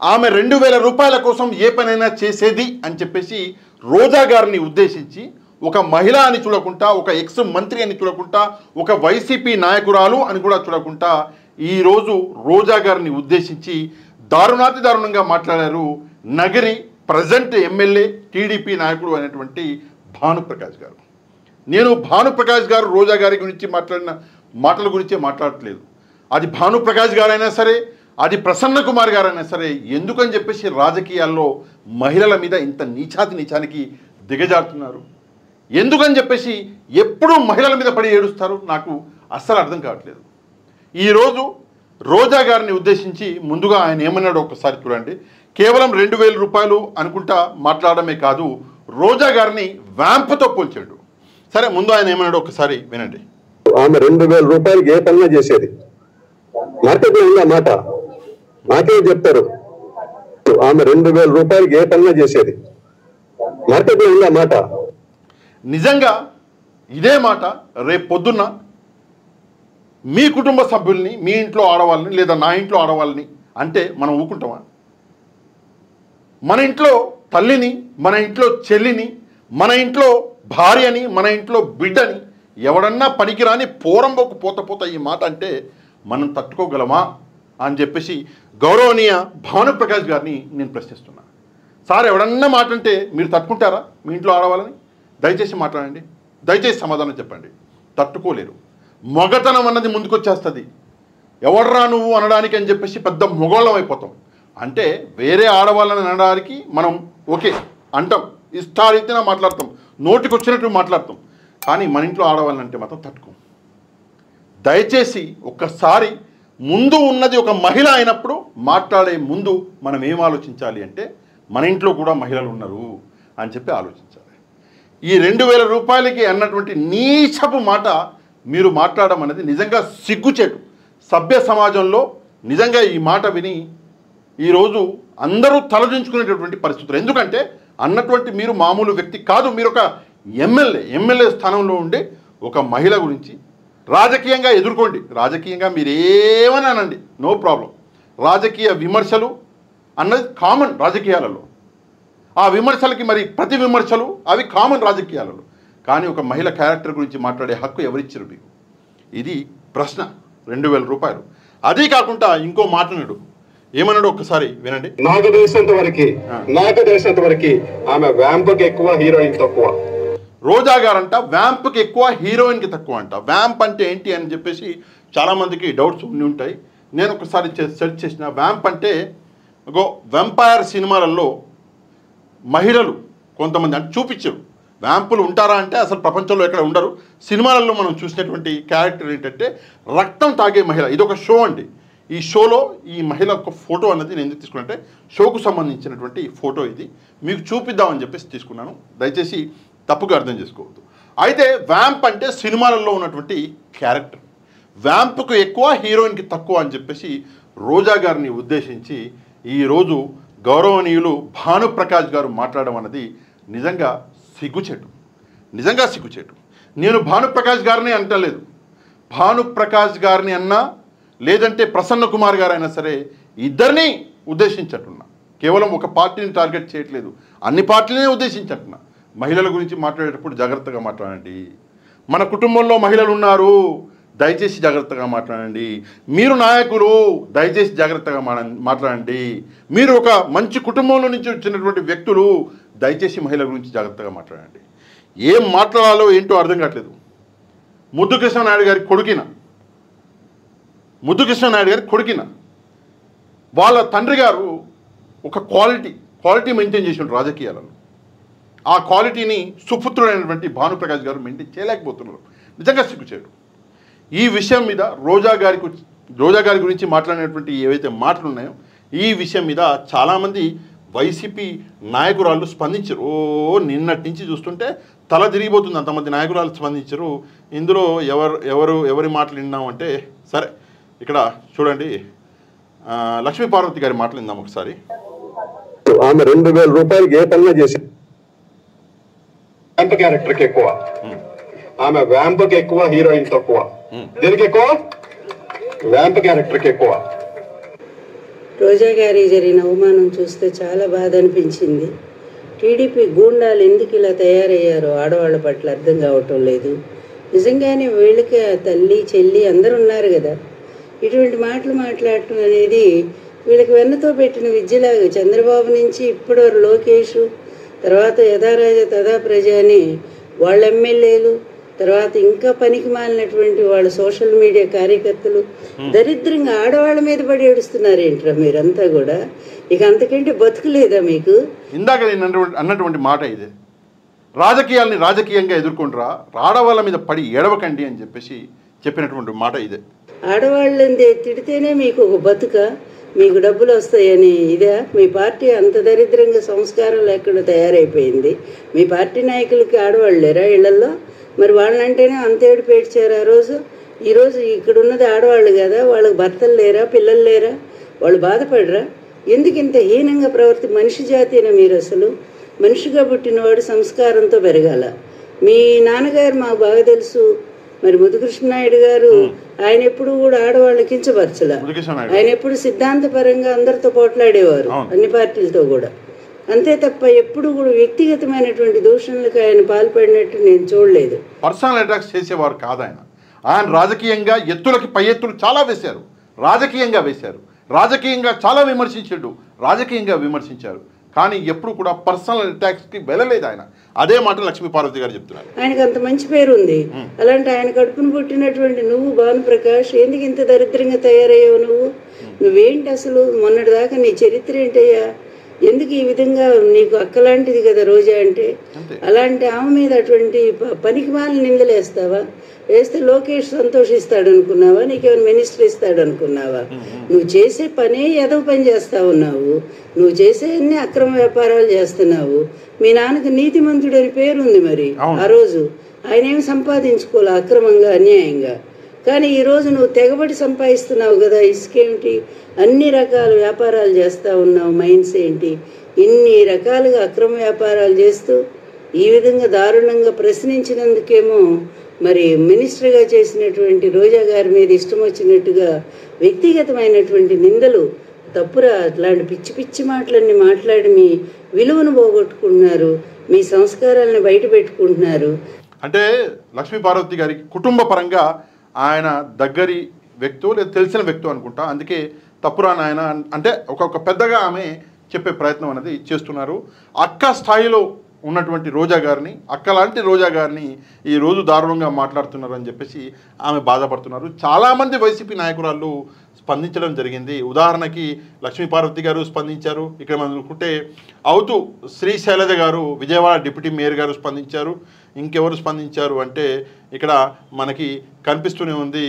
ఆమె 2000 రూపాయల కోసం ఏ పనైనా చేసేది అని చెప్పేసి రోజా గారిని ఉద్దేశించి ఒక మహిళ అని చూడకుండా, ఒక ఎక్స్ మంత్రి అని చూడకుండా, ఒక వైసీపీ నాయకురాలు అని కూడా చూడకుండా ఈరోజు రోజా గారిని ఉద్దేశించి దారుణాతి దారుణంగా మాట్లాడారు నగరి ప్రజెంట్ ఎమ్మెల్యే టీడీపీ నాయకుడు అయినటువంటి భానుప్రకాష్ గారు. నేను భానుప్రకాష్ గారు రోజా గారి గురించి మాట్లాడిన మాటల గురించే మాట్లాడట్లేదు. అది భానుప్రకాష్ గారైనా సరే, అది ప్రసన్న కుమార్ గారైనా సరే, ఎందుకని చెప్పేసి రాజకీయాల్లో మహిళల మీద ఇంత నీచానికి దిగజారుతున్నారు, ఎందుకని చెప్పేసి ఎప్పుడూ మహిళల మీద పడి ఏడుస్తారు, నాకు అస్సలు అర్థం కావట్లేదు. ఈరోజు రోజా గారిని ఉద్దేశించి ముందుగా ఆయన ఏమన్నాడో ఒకసారి చూడండి. కేవలం 2000 రూపాయలు అనుకుంటా మాట్లాడమే కాదు, రోజా గారిని వ్యాంపుతో పోల్చాడు. సరే, ముందు ఆయన ఏమన్నాడో ఒకసారి వినండి. ఆమె 2000 రూపాయలకి ఏ పనులు చేసేది? మార్కెట్లో ఉందా మాట? నాకే చెప్తారు. ఆమె 2000 రూపాయలకి ఏ పనులు చేసేది? మార్కెట్లో ఉందా మాట? నిజంగా ఇదే మాట రేపు పొద్దున్న మీ కుటుంబ సభ్యుల్ని, మీ ఇంట్లో ఆడవాళ్ళని లేదా నా ఇంట్లో ఆడవాళ్ళని అంటే మనం ఊరుకుంటామా? మన ఇంట్లో తల్లిని, మన ఇంట్లో చెల్లిని, మన ఇంట్లో భార్యని, మన ఇంట్లో బిడ్డని ఎవడన్నా పనికిరాని పోరంబోకు పోత ఈ మాట అంటే మనం తట్టుకోగలమా అని చెప్పేసి గౌరవనీయ భానుప్రకాష్ గారిని నేను ప్రశ్నిస్తున్నా. సార్, ఎవడన్నా మాట అంటే మీరు తట్టుకుంటారా మీ ఇంట్లో ఆడవాళ్ళని? దయచేసి మాట్లాడండి, దయచేసి సమాధానం చెప్పండి. తట్టుకోలేరు. మొగతనం అన్నది ముందుకొచ్చేస్తుంది. ఎవడ్రా నువ్వు అనడానికి అని చెప్పేసి పెద్ద మొగోళ్ళం అయిపోతాం. అంటే వేరే ఆడవాళ్ళని అనడానికి మనం ఓకే అంటాం, ఇష్టారీతిన మాట్లాడతాం, నోటికి వచ్చినట్టు మాట్లాడతాం. కానీ మన ఇంట్లో ఆడవాళ్ళని అంటే మాత్రం తట్టుకోం. దయచేసి ఒక్కసారి ముందు ఉన్నది ఒక మహిళ అయినప్పుడు మాట్లాడే ముందు మనం ఏం ఆలోచించాలి అంటే మన ఇంట్లో కూడా మహిళలు ఉన్నారు అని చెప్పి ఆలోచించాలి. ఈ 2000 రూపాయలకి అన్నటువంటి నీచపు మాట మీరు మాట్లాడడం అనేది నిజంగా సిగ్గుచేటు. సభ్య సమాజంలో నిజంగా ఈ మాట విని ఈరోజు అందరూ తలదించుకునేటటువంటి పరిస్థితులు. ఎందుకంటే అన్నటువంటి మీరు మామూలు వ్యక్తి కాదు, మీరు ఒక ఎమ్మెల్యే స్థానంలో ఉండే ఒక మహిళ గురించి రాజకీయంగా ఎదుర్కోండి. రాజకీయంగా మీరు ఏమని అనండి, నో ప్రాబ్లం. రాజకీయ విమర్శలు అన్నది కామన్ రాజకీయాలలో. ఆ విమర్శలకి మరి ప్రతి విమర్శలు అవి కామన్ రాజకీయాలలో. కానీ ఒక మహిళ క్యారెక్టర్ గురించి మాట్లాడే హక్కు ఎవరిచ్చారు మీకు? ఇది ప్రశ్న. 2000 రూపాయలు. అదే కాకుండా ఇంకో మాట్లాడు, ఏమన్నాడు ఒక్కసారి వినండి. నాకు తెలిసినంత వరకు ఆమె వ్యాంపుకి ఎక్కువ, హీరోయిన్ తక్కువ. రోజా గారంట వ్యాంప్కి ఎక్కువ, హీరోయిన్కి తక్కువ అంట. వ్యాంప్ అంటే ఏంటి అని చెప్పేసి చాలామందికి డౌట్స్ ఉండి ఉంటాయి. నేను ఒకసారి సెర్చ్ చేసిన. వ్యాంప్ అంటే వెంపైర్ సినిమాలలో మహిళలు కొంతమంది అంటే చూపించారు. వ్యాంపులు ఉంటారా అంటే అసలు ప్రపంచంలో ఎక్కడ ఉండరు. సినిమాలలో మనం చూసినటువంటి క్యారెక్టర్ ఏంటంటే రక్తం తాగే మహిళ. ఇదొక షో అండి. ఈ షోలో ఈ మహిళ ఒక ఫోటో అన్నది నేను ఎందుకు తీసుకున్నానంటే షోకు సంబంధించినటువంటి ఫోటో ఇది మీకు చూపిద్దామని చెప్పేసి తీసుకున్నాను. దయచేసి తప్పుగా అర్థం చేసుకోవద్దు. అయితే వ్యాంప్ అంటే సినిమాలలో ఉన్నటువంటి క్యారెక్టర్. వ్యాంప్కు ఎక్కువ, హీరోయిన్కి తక్కువ అని చెప్పేసి రోజా గారిని ఉద్దేశించి ఈరోజు గౌరవనీయులు భానుప్రకాష్ గారు మాట్లాడడం అన్నది నిజంగా సిగ్గుచేటు. నేను భానుప్రకాష్ గారిని అంటలేదు. భానుప్రకాష్ గారిని అన్నా లేదంటే ప్రసన్న కుమార్ గారైనా సరే ఇద్దరిని ఉద్దేశించట్టున్నా. కేవలం ఒక పార్టీని టార్గెట్ చేయట్లేదు, అన్ని పార్టీలనే ఉద్దేశించట్టున్నా. మహిళల గురించి మాట్లాడేటప్పుడు జాగ్రత్తగా మాట్లాడండి. మన కుటుంబంలో మహిళలు ఉన్నారు, దయచేసి జాగ్రత్తగా మాట్లాడండి. మీరు నాయకులు, దయచేసి జాగ్రత్తగా మాట్లాడండి. మీరు ఒక మంచి కుటుంబంలో నుంచి వచ్చినటువంటి వ్యక్తులు, దయచేసి మహిళల గురించి జాగ్రత్తగా మాట్లాడండి. ఏం మాట్లాడాలో ఏంటో అర్థం కావట్లేదు. ముద్దుకృష్ణనాయుడు గారి కొడుకిన వాళ్ళ తండ్రి గారు ఒక క్వాలిటీ మెయింటైన్ చేసి ఉంటారు రాజకీయాలలో. ఆ క్వాలిటీని సుపుత్రుడైనటువంటి భానుప్రకాష్ గారు మెయింటైన్ చేయలేకపోతున్నారు. నిజంగా సిగ్గుచేటు. ఈ విషయం మీద రోజా గారి గురించి మాట్లాడినటువంటి ఏవైతే మాటలు ఉన్నాయో ఈ విషయం మీద చాలామంది వైసీపీ నాయకురాళ్ళు స్పందించరు. నిన్నటి నుంచి చూస్తుంటే తల తిరిగిపోతుంది, అంతమంది నాయకురాలు స్పందించరు. ఇందులో ఎవరి మాటలు విన్నామంటే సరే ఇక్కడ చూడండి, లక్ష్మీ పార్వతి గారి మాటలు విందాం ఒకసారి. ఆమె 2000 రూపాయలకి ఏ పనులు చేసి వ్యాంప్ క్యారెక్టర్కి ఎక్కువ, ఆమె వ్యాంప్కి ఎక్కువ, హీరోయిన్ తక్కువ. దీనికి ఎక్కువ, వ్యాంప్ క్యారెక్టర్కి ఎక్కువ. రోజా గారి జరిగిన అవమానం చూస్తే చాలా బాధ అనిపించింది. టీడీపీ గూండాలు ఎందుకు ఇలా తయారయ్యారో ఆడవాళ్ళ పట్ల అర్థం కావటం లేదు. నిజంగానే వీళ్ళకి తల్లి చెల్లి అందరూ ఉన్నారు కదా, ఇటువంటి మాటలు మాట్లాడటం అనేది వీళ్ళకి వెన్నతో పెట్టిన విద్యలాగా. చంద్రబాబు నుంచి ఇప్పటివరకు లోకేష్, తర్వాత యథారాజ తథా ప్రజ అని వాళ్ళ ఎమ్మెల్యేలు, తర్వాత ఇంకా పనికి మాలినటువంటి వాళ్ళ సోషల్ మీడియా కార్యకర్తలు దరిద్రంగా ఆడవాళ్ళ మీద పడి ఏడుస్తున్నారు. ఏంట్రా మీరంతా కూడా, ఇక అంతకంటే బతుకులేదా మీకు? ఇందాక నేను అన్నటువంటి మాట ఇదే, రాజకీయాల్ని రాజకీయంగా ఎదుర్కొంటారా, ఆడవాళ్ళ మీద పడి ఏడవకండి అని చెప్పేసి చెప్పినటువంటి మాట ఇదే. ఆడవాళ్ళని తిడితేనే మీకు ఒక బతుక, మీకు డబ్బులు వస్తాయని ఇదా? మీ పార్టీ అంత దరిద్రంగా సంస్కారం లేకుండా తయారైపోయింది. మీ పార్టీ నాయకులకి ఆడవాళ్ళు లేరా ఇళ్లల్లో? మరి వాళ్ళంటేనే అంత ఏడు పేడ్చారు ఆ రోజు. ఈరోజు ఇక్కడ ఉన్నది ఆడవాళ్ళు కదా, వాళ్ళకి భర్తలు లేరా, పిల్లలు లేరా? వాళ్ళు బాధపడరా? ఎందుకు ఇంత హీనంగా మనిషి జాతీన మీరు? అసలు మనిషిగా పుట్టినవాడు సంస్కారంతో పెరగాల. మీ నాన్నగారు మాకు బాగా తెలుసు. మరి ముద్దుకృష్ణనాయుడు గారు ఆయన ఎప్పుడు కూడా ఆడవాళ్ళని కించపరచల. ఆయన ఎప్పుడు సిద్ధాంతపరంగా అందరితో పోట్లాడేవారు, అన్ని పార్టీలతో కూడా. అంతే తప్ప ఎప్పుడు కూడా వ్యక్తిగతమైనటువంటి దూషణలకు ఆయన పాల్పడినట్టు నేను చూడలేదు. పర్సనల్ అటాక్స్ చేసేవారు కాదు ఆయన. ఆయన రాజకీయంగా ఎత్తులకి పై ఎత్తులు చాలా వేశారు, రాజకీయంగా వేశారు, రాజకీయంగా చాలా విమర్శించారు. కానీ ఎప్పుడు కూడా పర్సనల్ అటాక్స్కి వెళ్ళలేదు ఆయన. అదే మాట లక్ష్మీ పార్వతి గారు చెప్తున్నారు. ఆయనకు అంత మంచి పేరు ఉంది. అలాంటి ఆయన కడుపును పుట్టినటువంటి నువ్వు భానుప్రకాష్ ఎందుకు ఇంత దరిద్రంగా తయారయ్యావు? నువ్వేంటి అసలు? మొన్నటి దాకా నీ చరిత్ర ఏంటయ్యా? ఎందుకు ఈ విధంగా? నీకు అక్కలాంటిది కదా రోజా అంటే. అలాంటి ఆమె మీద అటువంటి పనికి మాలిన నిందలేస్తావా? వేస్తే లోకేష్ సంతోషిస్తాడు అనుకున్నావా? నీకేమైనా మినిస్టర్ ఇస్తాడు అనుకున్నావా? నువ్వు చేసే పనే ఏదో పని చేస్తా ఉన్నావు. నువ్వు చేసే అన్ని అక్రమ వ్యాపారాలు చేస్తున్నావు. మీ నాన్నకు నీతిమంతుడని పేరుంది. మరి ఆ రోజు ఆయన ఏమి సంపాదించుకోలే అక్రమంగా, అన్యాయంగా. కానీ ఈరోజు నువ్వు తెగబడి సంపాదిస్తున్నావు కదా. ఇసుకేమిటి, అన్ని రకాల వ్యాపారాలు చేస్తూ ఉన్నావు. మైన్స్ ఏంటి, ఇన్ని రకాలుగా అక్రమ వ్యాపారాలు చేస్తూ ఈ విధంగా దారుణంగా ప్రశ్నించినందుకేమో మరి మినిస్టర్గా చేసినటువంటి రోజా గారి మీద ఇష్టం వచ్చినట్టుగా వ్యక్తిగతమైనటువంటి నిందలు తప్పురా. అట్లాంటి పిచ్చి పిచ్చి మాటలన్నీ మాట్లాడి మీ విలువను పోగొట్టుకుంటున్నారు, మీ సంస్కారాలను బయట పెట్టుకుంటున్నారు. అంటే లక్ష్మీ పార్వతి గారికి కుటుంబ పరంగా ఆయన దగ్గరి వ్యక్తు లేదా తెలిసిన వ్యక్తు అనుకుంటా. అందుకే తప్పురా నాయన అంటే ఒక పెద్దగా ఆమె చెప్పే ప్రయత్నం అనేది చేస్తున్నారు. అక్క స్థాయిలో ఉన్నటువంటి రోజా గారిని, అక్క లాంటి రోజా గారిని ఈరోజు దారుణంగా మాట్లాడుతున్నారు అని చెప్పేసి ఆమె బాధపడుతున్నారు. చాలామంది వైసీపీ నాయకురాళ్ళు స్పందించడం జరిగింది. ఉదాహరణకి లక్ష్మీ పార్వతి గారు స్పందించారు. ఇక్కడ మనం అనుకుంటే అవుతూ శ్రీశైలజ గారు, విజయవాడ డిప్యూటీ మేయర్ గారు స్పందించారు. ఇంకెవరు స్పందించారు అంటే ఇక్కడ మనకి కనిపిస్తూనే ఉంది,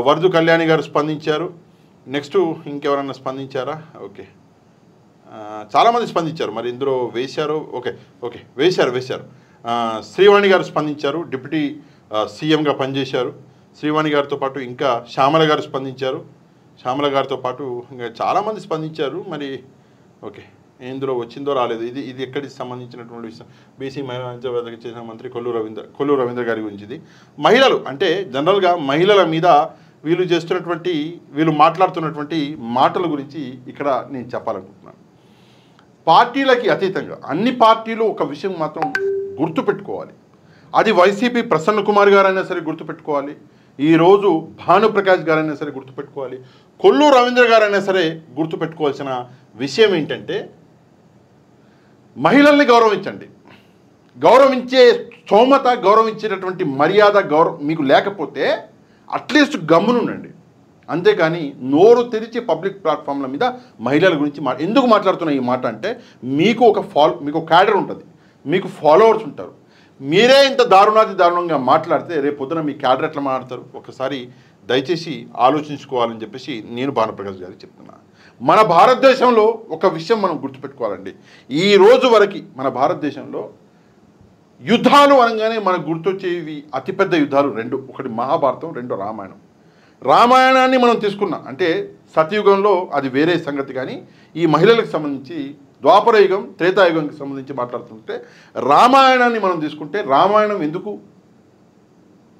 వరదు కళ్యాణి గారు స్పందించారు. నెక్స్ట్ ఇంకెవరన్నా స్పందించారా? ఓకే, చాలామంది స్పందించారు. మరి ఇందులో వేశారు. ఓకే వేశారు. శ్రీవాణి గారు స్పందించారు, డిప్యూటీ సీఎంగా పనిచేశారు. శ్రీవాణి గారితో పాటు ఇంకా శ్యామల గారు స్పందించారు. శ్యామల గారితో పాటు ఇంకా చాలామంది స్పందించారు. మరి ఓకే, ఇందులో వచ్చిందో రాలేదు. ఇది ఎక్కడికి సంబంధించినటువంటి విషయం. బీసీ మహిళా అభివృద్ధికి చేసిన మంత్రి కొల్లు రవీంద్ర గారి గురించి. ఇది మహిళలు అంటే జనరల్గా మహిళల మీద వీళ్ళు మాట్లాడుతున్నటువంటి మాటల గురించి ఇక్కడ నేను చెప్పాలనుకుంటున్నాను. పార్టీలకి అతీతంగా అన్ని పార్టీలు ఒక విషయం మాత్రం గుర్తుపెట్టుకోవాలి. అది వైసీపీ ప్రసన్న కుమార్ గారైనా సరే గుర్తుపెట్టుకోవాలి, ఈరోజు భానుప్రకాష్ గారైనా సరే గుర్తుపెట్టుకోవాలి, కొల్లు రవీంద్ర గారైనా సరే గుర్తుపెట్టుకోవాల్సిన విషయం ఏంటంటే మహిళల్ని గౌరవించండి. గౌరవించే స్తోమత, గౌరవించేటటువంటి మర్యాద మీకు లేకపోతే అట్లీస్ట్ గమ్మునుండండి. అంతేకాని నోరు తెరిచి పబ్లిక్ ప్లాట్ఫామ్ల మీద మహిళల గురించి ఎందుకు మాట్లాడుతున్న ఈ మాట అంటే మీకు ఒక క్యాడర్ ఉంటుంది, మీకు ఫాలోవర్స్ ఉంటారు. మీరే ఇంత దారుణంగా మాట్లాడితే రేపు పొద్దున మీ క్యాడర్ ఎట్లా మాట్లాడతారు? ఒకసారి దయచేసి ఆలోచించుకోవాలని చెప్పేసి నేను భానుప్రకాష్ గారికి చెప్తున్నా. మన భారతదేశంలో ఒక విషయం మనం గుర్తుపెట్టుకోవాలండి. ఈ రోజు వరకు మన భారతదేశంలో యుద్ధాలు అనగానే మనకు గుర్తొచ్చేవి అతిపెద్ద యుద్ధాలు రెండు. ఒకటి మహాభారతం, రెండు రామాయణం. రామాయణాన్ని మనం తీసుకున్నాం అంటే సతయుగంలో అది వేరే సంగతి. కానీ ఈ మహిళలకు సంబంధించి ద్వాపరయుగం, త్రేతాయుగంకి సంబంధించి మాట్లాడుతుంటే రామాయణాన్ని మనం తీసుకుంటే రామాయణం ఎందుకు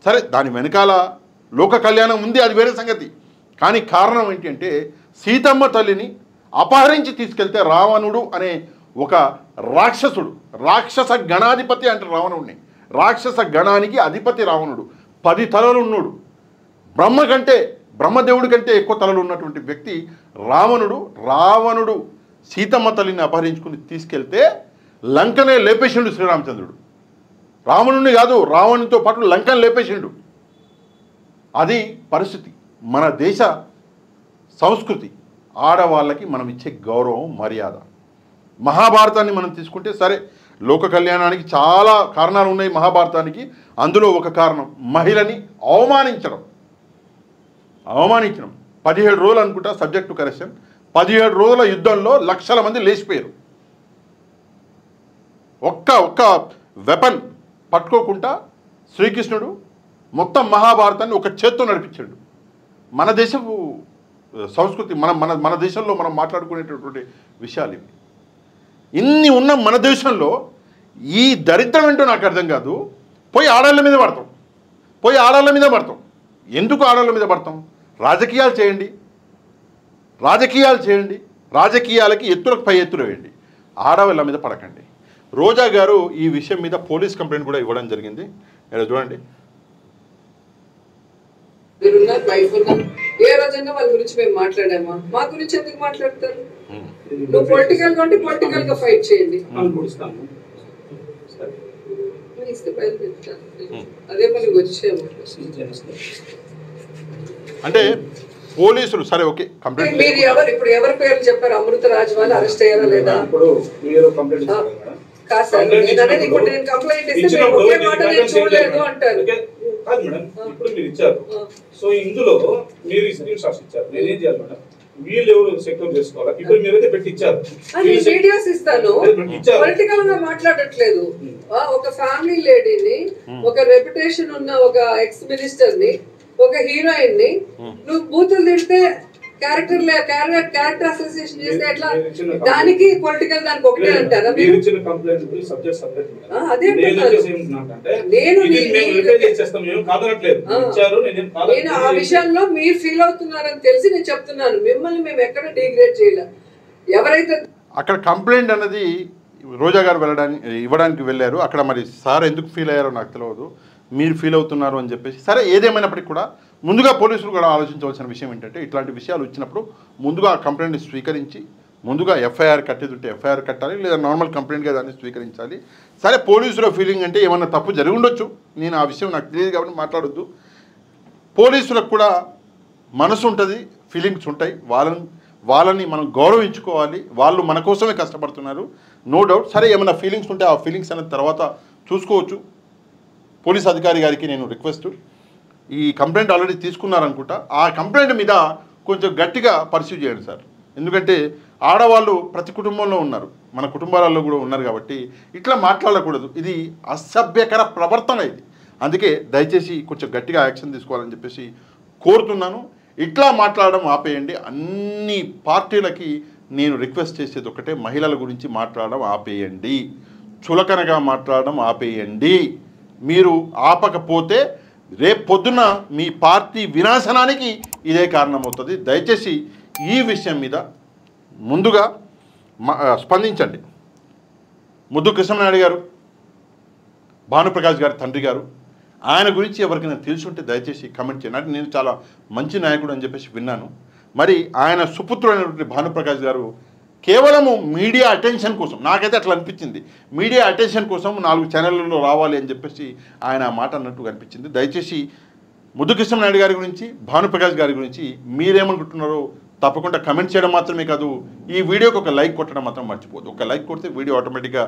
సరే దాని వెనకాల లోక కళ్యాణం ఉంది, అది వేరే సంగతి. కానీ కారణం ఏంటి అంటే సీతమ్మ తల్లిని అపహరించి తీసుకెళ్తే రావణుడు అనే ఒక రాక్షసుడు, రాక్షస గణాధిపతి అంటారు రావణుడిని, రాక్షస గణానికి అధిపతి రావణుడు, 10 తలలు ఉన్నాడు, బ్రహ్మదేవుడి కంటే ఎక్కువ తలలు ఉన్నటువంటి వ్యక్తి రావణుడు సీతమ్మ తల్లిని అపహరించుకుని తీసుకెళ్తే లంకనే లేపేసిండు శ్రీరామచంద్రుడు. రావణుడిని కాదు, రావణునితో పాటు లంకను లేపేసిండు. అది పరిస్థితి. మన దేశ సంస్కృతి, ఆడవాళ్ళకి మనం ఇచ్చే గౌరవం, మర్యాద. మహాభారతాన్ని మనం తీసుకుంటే సరే, లోక కళ్యాణానికి చాలా కారణాలు ఉన్నాయి మహాభారతానికి. అందులో ఒక కారణం మహిళని అవమానించడం. 17 రోజులు అనుకుంటా సబ్జెక్ట్ టు కరెక్షన్. 17 రోజుల యుద్ధంలో లక్షల మంది లేచిపోయారు. ఒక్క వెపన్ పట్టుకోకుండా శ్రీకృష్ణుడు మొత్తం మహాభారతాన్ని ఒక చేత్తో నడిపించాడు. మన దేశపు సంస్కృతి, మన దేశంలో మనం మాట్లాడుకునేటటువంటి విషయాలు ఇవి. ఇన్ని ఉన్న మన దేశంలో ఈ దరిద్రం ఏంటో నాకు అర్థం కాదు. పోయి ఆడవాళ్ళ మీద పడతాం. ఎందుకు ఆడవాళ్ళ మీద పడతాం? రాజకీయాలు చేయండి, రాజకీయాలకి ఎత్తులకు పై ఎత్తులు వేయండి, ఆడవాళ్ళ మీద పడకండి. రోజా గారు ఈ విషయం మీద పోలీస్ కంప్లైంట్ కూడా ఇవ్వడం జరిగింది. ఇక్కడ చూడండి. ఏ రోజైనా వాళ్ళ గురించి మేము మాట్లాడామా? మా గురించి ఎందుకు మాట్లాడతారు? నువ్వు పొలిటికల్ గా ఉంటే పొలిటికల్ గా ఫైట్ చేయండి. అదే పని వచ్చేమో అంటే పోలీసులు సరే ఓకే కంప్లైంట్. మీరు ఇప్పుడు ఎవరి పేర్లు చెప్పారు? అమృతరాజ్ వాళ్ళు అరెస్ట్ అయ్యారా లేదా? కాదు సార్, నేను కంప్లైంట్ ఇస్తే ఒకే మాట నేను చూడలేదు అంటారు. కాదు మేడం, ఇప్పుడు మీరు ఇచ్చారు. సో ఇందులో మీరు స్క్రీన్ షాట్స్ ఇచ్చారు. నేనేం చేయాలి మేడం? వీళ్ళు ఎవరు సెక్యూర్ చేసుకోవాలి? ఇప్పుడు మీరైతే పెట్టి ఇచ్చారు. వీడియోస్ ఇస్తాను. పొలిటికల్ గా మాట్లాడట్లేదు. ఒక ఫ్యామిలీ లేడీని, ఒక రెప్యుటేషన్ ఉన్న ఒక ఎక్స్ మినిస్టర్ ని, ఒక హీరోయిన్ ని నువ్వు బూతులు తిడితే క్యారెక్టర్ అసోసియేషన్ చేస్తే ఎట్లా? దానికి పొలిటికల్ దానికి ఒకటే అంటారా? నేను ఆ విషయంలో మీరు ఫీల్ అవుతున్నారని తెలిసి నేను చెప్తున్నాను. మిమ్మల్ని మేము ఎక్కడ డిగ్రేడ్ చేయలే. ఎవరైతే అక్కడ కంప్లైంట్ అన్నది రోజా గారు ఇవ్వడానికి వెళ్ళారు. అక్కడ మరి సార్ ఎందుకు ఫీల్ అయ్యారో నాకు తెలియదు. మీరు ఫీల్ అవుతున్నారు అని చెప్పేసి సరే, ఏదేమైనప్పటికీ కూడా ముందుగా పోలీసులు కూడా ఆలోచించవలసిన విషయం ఏంటంటే, ఇట్లాంటి విషయాలు వచ్చినప్పుడు ముందుగా ఆ కంప్లైంట్ని స్వీకరించి ముందుగా ఎఫ్ఐఆర్ కట్టేది ఉంటే ఎఫ్ఐఆర్ కట్టాలి, లేదా నార్మల్ కంప్లైంట్గా దాన్ని స్వీకరించాలి. సరే, పోలీసుల ఫీలింగ్ అంటే ఏమన్నా తప్పు జరిగి ఉండొచ్చు, నేను ఆ విషయం నాకు తెలియదు కాబట్టి మాట్లాడొద్దు. పోలీసులకు కూడా మనసు ఉంటుంది, ఫీలింగ్స్ ఉంటాయి. వాళ్ళని మనం గౌరవించుకోవాలి. వాళ్ళు మన కోసమే కష్టపడుతున్నారు, నో డౌట్. సరే, ఏమైనా ఫీలింగ్స్ ఉంటే ఆ ఫీలింగ్స్ అనేది తర్వాత చూసుకోవచ్చు. పోలీస్ అధికారి గారికి నేను రిక్వెస్ట్, ఈ కంప్లైంట్ ఆల్రెడీ తీసుకున్నారనుకుంటా, ఆ కంప్లైంట్ మీద కొంచెం గట్టిగా పర్సూ చేయండి సార్. ఎందుకంటే ఆడవాళ్ళు ప్రతి కుటుంబంలో ఉన్నారు, మన కుటుంబాలలో కూడా ఉన్నారు కాబట్టి ఇట్లా మాట్లాడకూడదు. ఇది అసభ్యకర ప్రవర్తన ఇది. అందుకే దయచేసి కొంచెం గట్టిగా యాక్షన్ తీసుకోవాలని చెప్పేసి కోరుతున్నాను. ఇట్లా మాట్లాడడం ఆపేయండి. అన్ని పార్టీలకి నేను రిక్వెస్ట్ చేసేది ఒకటే, మహిళల గురించి మాట్లాడడం ఆపేయండి, చులకనగా మాట్లాడడం ఆపేయండి. మీరు ఆపకపోతే రేపు పొద్దున మీ పార్టీ వినాశనానికి ఇదే కారణమవుతుంది. దయచేసి ఈ విషయం మీద ముందుగా స్పందించండి. ముద్దు కృష్ణనాయుడు గారు, భానుప్రకాష్ గారి తండ్రి గారు, ఆయన గురించి ఎవరికైనా తెలిసి ఉంటే దయచేసి కమెంట్ చేయండి. అంటే నేను చాలా మంచి నాయకుడు అని చెప్పేసి విన్నాను. మరి ఆయన సుపుత్రుడైనటువంటి భానుప్రకాష్ గారు కేవలము మీడియా అటెన్షన్ కోసం, నాకైతే అట్లా అనిపించింది, మీడియా అటెన్షన్ కోసం 4 ఛానళ్ళలో రావాలి అని చెప్పేసి ఆయన ఆ మాట అన్నట్టు అనిపించింది. దయచేసి ముద్దు కృష్ణనాయుడు గారి గురించి, భానుప్రకాష్ గారి గురించి మీరేమనుకుంటున్నారో తప్పకుండా కమెంట్ చేయడం మాత్రమే కాదు, ఈ వీడియోకి ఒక లైక్ కొట్టడం మాత్రం మర్చిపోదు. ఒక లైక్ కొడితే వీడియో ఆటోమేటిక్గా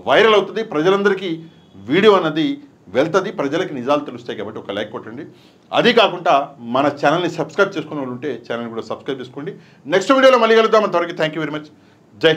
వైరల్ అవుతుంది, ప్రజలందరికీ వీడియో అన్నది వెళ్తుంది, ప్రజలకి నిజాలు తెలుస్తాయి. కాబట్టి ఒక లైక్ కొట్టండి. అది కాకుండా మన ఛానల్ని సబ్స్క్రైబ్ చేసుకునే వాళ్ళు ఉంటే ఛానల్ కూడా సబ్స్క్రైబ్ చేసుకోండి. నెక్స్ట్ వీడియోలో మళ్ళీ కలుద్దాం. అంతవరకు థ్యాంక్ యూ వెరీ మచ్. జై